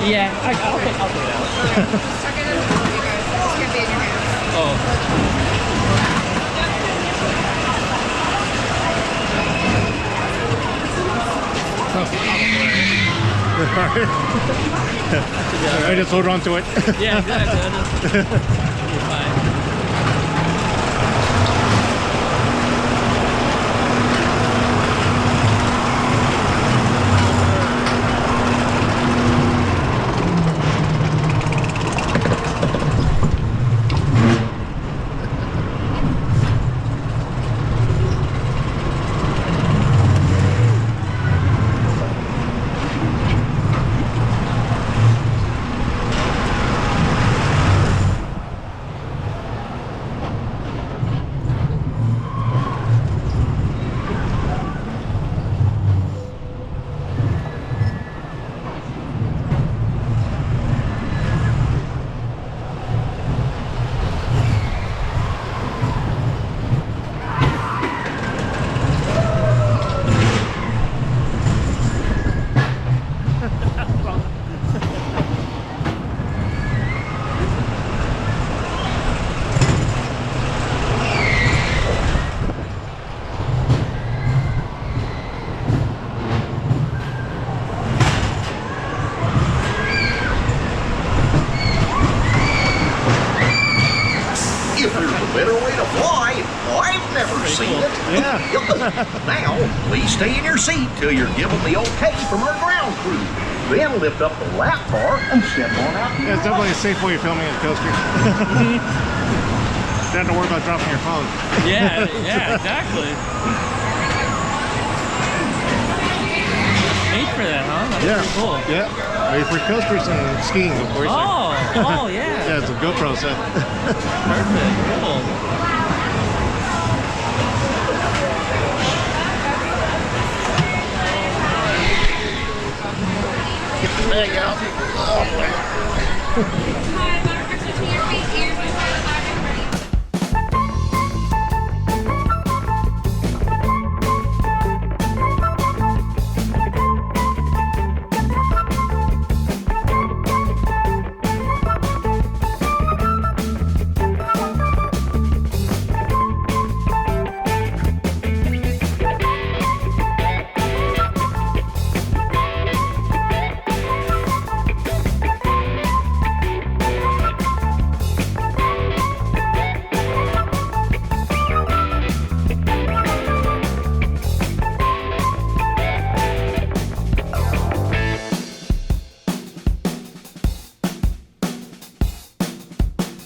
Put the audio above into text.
Yeah, I'll take it out. Oh. I just hold on to it. Yeah, exactly. You're fine. Now, please stay in your seat till you're given the okay from our ground crew. Then lift up the lap bar and step on out. Yeah, it's definitely a safe way of filming a coaster. You don't have to worry about dropping your phone. Yeah, yeah, exactly. Made for that, huh? That's pretty cool. Yeah, made for coasters and skiing, of course. Oh, yeah. Yeah, it's a GoPro set. Perfect, cool. There you go. Oh,